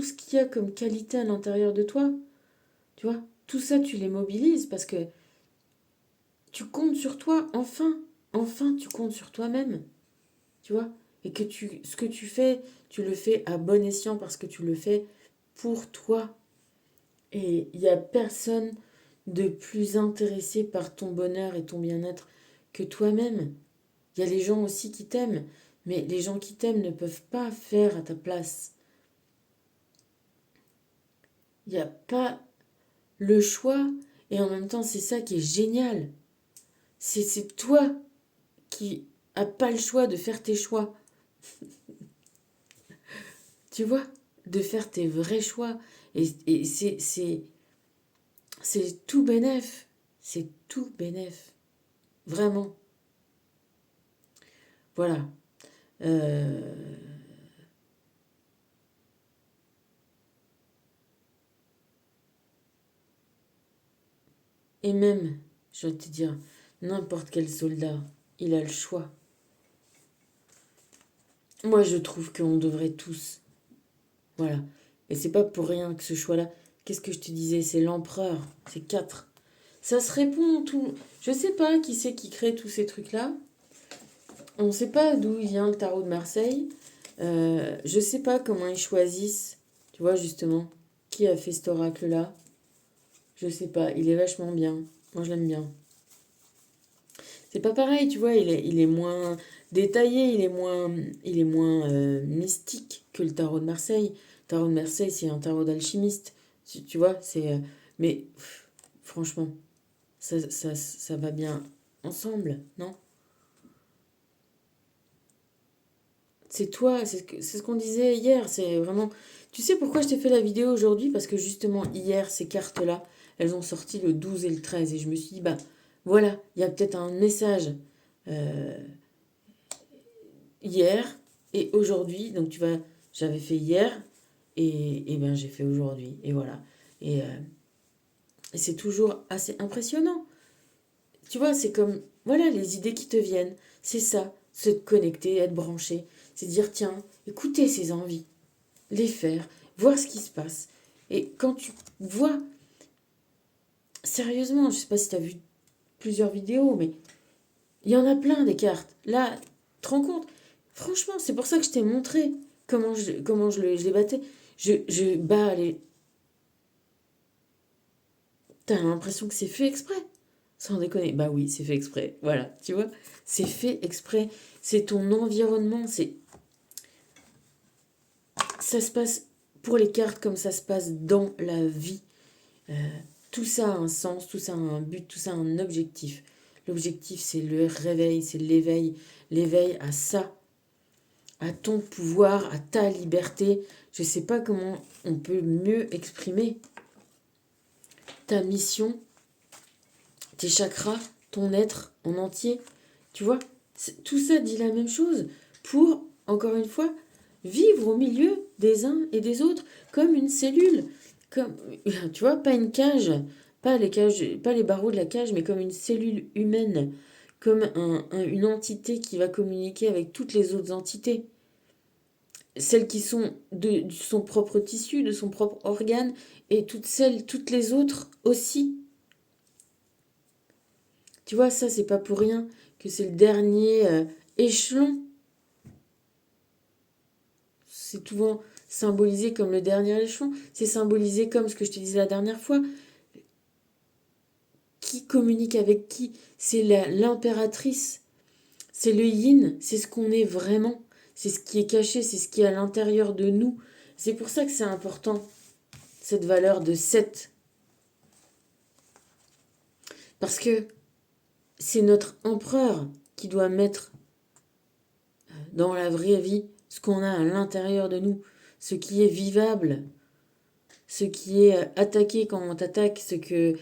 Speaker 1: ce qu'il y a comme qualité à l'intérieur de toi, tu vois, tout ça, tu les mobilises parce que tu comptes sur toi, enfin, enfin, tu comptes sur toi-même, tu vois, et que ce que tu le fais à bon escient parce que tu le fais pour toi. Et il n'y a personne de plus intéressé par ton bonheur et ton bien-être que toi-même. Il y a les gens aussi qui t'aiment, mais les gens qui t'aiment ne peuvent pas faire à ta place. Il n'y a pas le choix, et en même temps, c'est ça qui est génial. C'est toi qui n'as pas le choix de faire tes choix. Tu vois, de faire tes vrais choix. Et c'est tout bénef. C'est tout bénef. Vraiment. Voilà. Euh, et même, je vais te dire, n'importe quel soldat, il a le choix. Moi, je trouve qu'on devrait tous. Voilà. Et c'est pas pour rien que ce choix-là. Qu'est-ce que je te disais? C'est l'empereur. C'est 4. Ça se répond tout. Je sais pas qui c'est qui crée tous ces trucs-là. On sait pas d'où il vient le tarot de Marseille. Je sais pas comment ils choisissent. Tu vois, justement, qui a fait cet oracle-là. Je sais pas. Il est vachement bien. Moi, je l'aime bien. C'est pas pareil, tu vois. Il est moins détaillé. Il est moins mystique que le tarot de Marseille. Le tarot de Marseille, c'est un tarot d'alchimiste. Tu vois, c'est. Mais franchement, ça va bien ensemble, non? C'est toi, c'est ce qu'on disait hier, c'est vraiment... Tu sais pourquoi je t'ai fait la vidéo aujourd'hui? Parce que justement, hier, ces cartes-là, elles ont sorti le 12 et le 13. Et je me suis dit, bah voilà, il y a peut-être un message euh, hier et aujourd'hui. Donc tu vas... J'avais fait hier et ben j'ai fait aujourd'hui. Et voilà. Et c'est toujours assez impressionnant. Tu vois, c'est comme, voilà, les idées qui te viennent. C'est ça, se connecter, être branché. C'est dire, tiens, écouter ses envies, les faire, voir ce qui se passe. Et quand tu vois, sérieusement, je sais pas si tu as vu plusieurs vidéos, mais il y en a plein des cartes. Là, tu te rends compte? Franchement, c'est pour ça que je t'ai montré je les battais. Je bats les... T'as l'impression que c'est fait exprès. Sans déconner. Bah oui, c'est fait exprès. Voilà, tu vois? C'est fait exprès. C'est ton environnement. Ça se passe pour les cartes comme ça se passe dans la vie. Euh, tout ça a un sens, tout ça a un but, tout ça a un objectif. L'objectif, c'est le réveil, c'est l'éveil. L'éveil à ça, à ton pouvoir, à ta liberté. Je ne sais pas comment on peut mieux exprimer ta mission, tes chakras, ton être en entier. Tu vois, tout ça dit la même chose pour, encore une fois, vivre au milieu des uns et des autres comme une cellule. Comme, tu vois, pas une cage, pas les cages, pas les barreaux de la cage, mais comme une cellule humaine, comme une entité qui va communiquer avec toutes les autres entités. Celles qui sont de son propre tissu, de son propre organe, et toutes les autres aussi. Tu vois, ça, c'est pas pour rien que c'est le dernier échelon. C'est souvent symbolisé comme le dernier échelon. C'est symbolisé comme ce que je te disais la dernière fois. Qui communique avec qui? C'est l'impératrice. C'est le yin. C'est ce qu'on est vraiment. C'est ce qui est caché. C'est ce qui est à l'intérieur de nous. C'est pour ça que c'est important, cette valeur de 7. Parce que c'est notre empereur qui doit mettre dans la vraie vie ce qu'on a à l'intérieur de nous, ce qui est vivable, ce qui est attaqué quand on t'attaque, ce que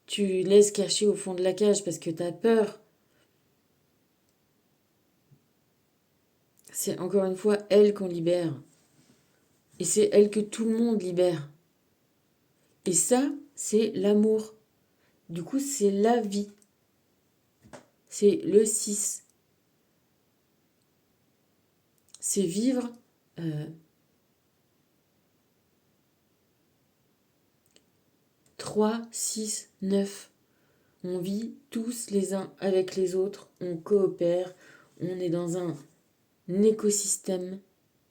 Speaker 1: tu laisses cacher au fond de la cage parce que tu as peur, c'est encore une fois elle qu'on libère. Et c'est elle que tout le monde libère. Et ça, c'est l'amour. Du coup, c'est la vie. C'est le 6. C'est vivre 3, 6, 9. On vit tous les uns avec les autres, on coopère, on est dans un écosystème,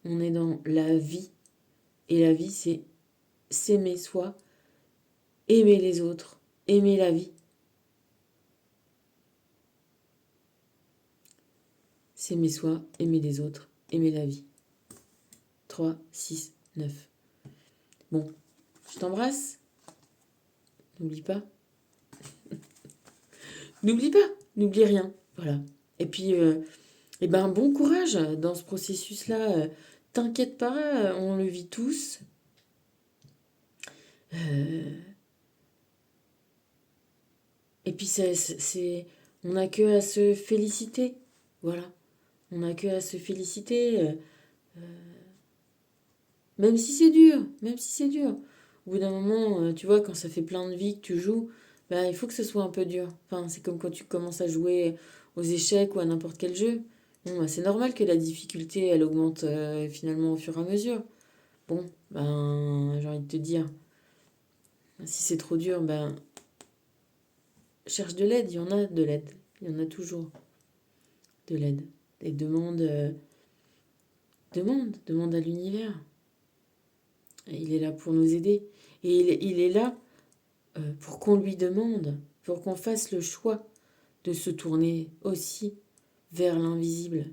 Speaker 1: on est dans la vie. Et la vie, c'est s'aimer soi, aimer les autres, aimer la vie. S'aimer soi, aimer les autres, aimer la vie. 3, 6, 9. Bon, je t'embrasse. N'oublie pas. N'oublie pas, n'oublie rien. Voilà. Et puis, bon courage dans ce processus-là. T'inquiète pas, on le vit tous. Et puis, on n'a que à se féliciter. Voilà. On n'a que à se féliciter. Même si c'est dur, même si c'est dur. Au bout d'un moment, tu vois, quand ça fait plein de vies que tu joues, bah, il faut que ce soit un peu dur. Enfin, c'est comme quand tu commences à jouer aux échecs ou à n'importe quel jeu. Bon, bah, c'est normal que la difficulté, elle augmente finalement au fur et à mesure. Bon, ben, j'ai envie de te dire, si c'est trop dur, ben, cherche de l'aide, il y en a de l'aide. Il y en a toujours de l'aide. Et demande à l'univers. Il est là pour nous aider. Et il est là pour qu'on lui demande, pour qu'on fasse le choix de se tourner aussi vers l'invisible.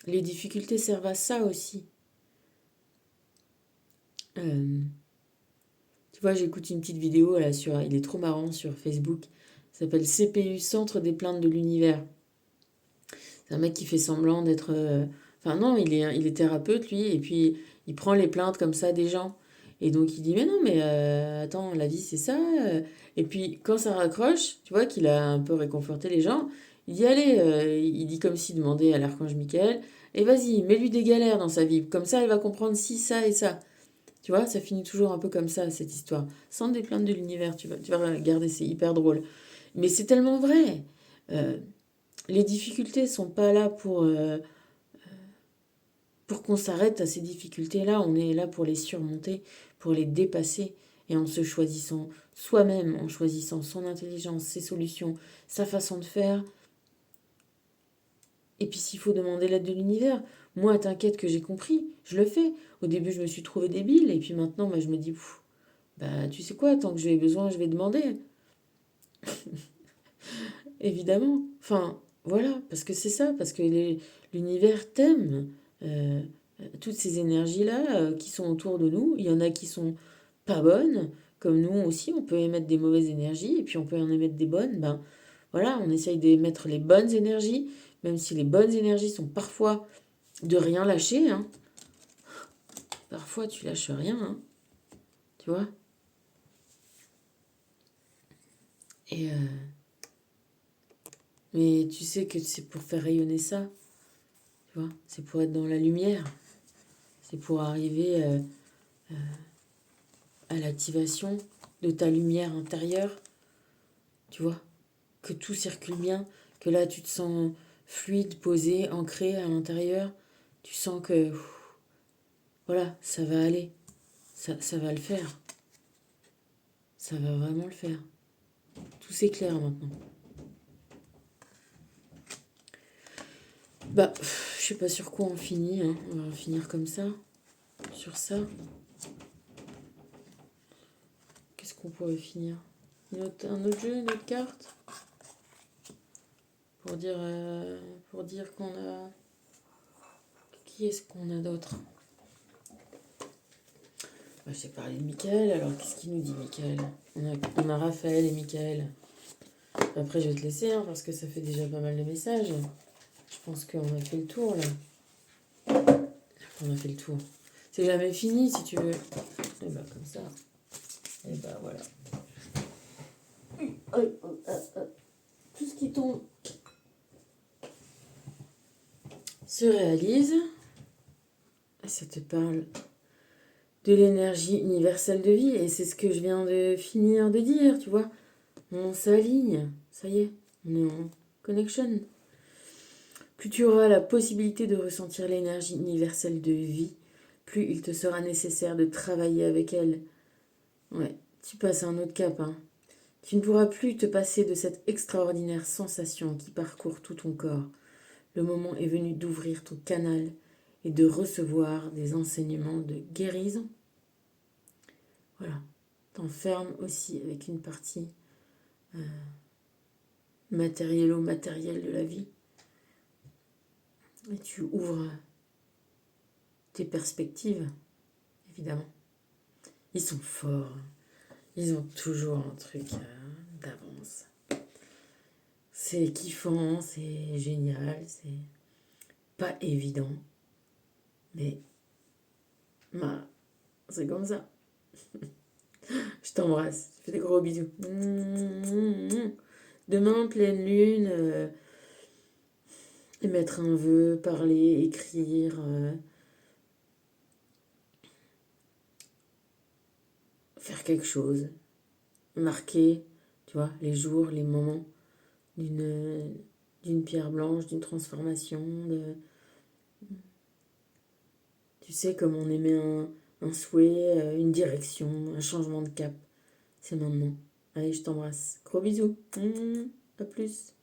Speaker 1: Les difficultés servent à ça aussi. Tu vois, j'écoute une petite vidéo là il est trop marrant sur Facebook. Ça s'appelle CPU, Centre des plaintes de l'univers. C'est un mec qui fait semblant d'être. Enfin non, il est thérapeute lui, et puis il prend les plaintes comme ça des gens. Et donc il dit mais non mais attends, la vie c'est ça. Et puis quand ça raccroche, tu vois qu'il a un peu réconforté les gens, il dit allez, il dit comme s'il demandait à l'archange Michael, et vas-y, mets-lui des galères dans sa vie, comme ça elle va comprendre ci, ça et ça. Tu vois, ça finit toujours un peu comme ça cette histoire. Sans des plaintes de l'univers, tu vas regarder, c'est hyper drôle. Mais c'est tellement vrai. Euh, les difficultés sont pas là pour qu'on s'arrête à ces difficultés-là. On est là pour les surmonter, pour les dépasser. Et en se choisissant soi-même, en choisissant son intelligence, ses solutions, sa façon de faire. Et puis s'il faut demander l'aide de l'univers, moi t'inquiète que j'ai compris, je le fais. Au début je me suis trouvée débile et puis maintenant bah, je me dis, bah tu sais quoi, tant que j'ai besoin je vais demander. Évidemment. Enfin, voilà, parce que c'est ça, parce que l'univers t'aime. Euh, toutes ces énergies-là qui sont autour de nous, il y en a qui sont pas bonnes, comme nous aussi, on peut émettre des mauvaises énergies, et puis on peut en émettre des bonnes. Ben voilà, on essaye d'émettre les bonnes énergies, même si les bonnes énergies sont parfois de rien lâcher. Hein. Parfois tu lâches rien, hein, tu vois. Et mais tu sais que c'est pour faire rayonner ça, tu vois. C'est pour être dans la lumière. C'est pour arriver à l'activation de ta lumière intérieure, tu vois, que tout circule bien, que là tu te sens fluide, posé, ancré à l'intérieur, tu sens que voilà, ça va aller, ça va le faire, ça va vraiment le faire. Tout s'éclaire maintenant. Bah, je sais pas sur quoi on finit, hein. On va finir comme ça, sur ça. Qu'est-ce qu'on pourrait finir? Un autre jeu, une autre carte? Pour dire qu'on a... Qui est-ce qu'on a d'autre? Bah, j'ai parlé de Michael, alors qu'est-ce qu'il nous dit Michael? On a Raphaël et Michael. Après je vais te laisser hein, parce que ça fait déjà pas mal de messages. Je pense qu'on a fait le tour là. On a fait le tour. C'est jamais fini si tu veux. Et bah comme ça. Et bah voilà. Tout ce qui tombe se réalise. Ça te parle de l'énergie universelle de vie. Et c'est ce que je viens de finir de dire, tu vois. On s'aligne. Ça y est, on est en connection. Plus tu auras la possibilité de ressentir l'énergie universelle de vie, plus il te sera nécessaire de travailler avec elle. Ouais, tu passes à un autre cap, hein. Tu ne pourras plus te passer de cette extraordinaire sensation qui parcourt tout ton corps. Le moment est venu d'ouvrir ton canal et de recevoir des enseignements de guérison. Voilà. T'enfermes aussi avec une partie matérielle de la vie. Et tu ouvres tes perspectives, évidemment. Ils sont forts. Ils ont toujours un truc d'avance. C'est kiffant, c'est génial, c'est pas évident. Mais bah, c'est comme ça. Je t'embrasse. Je fais des gros bisous. Demain, pleine lune, émettre un vœu, parler, écrire, faire quelque chose, marquer, tu vois, les jours, les moments d'une pierre blanche, d'une transformation, tu sais, comme on émet un souhait, une direction, un changement de cap. C'est maintenant. Allez, je t'embrasse. Gros bisous. À plus.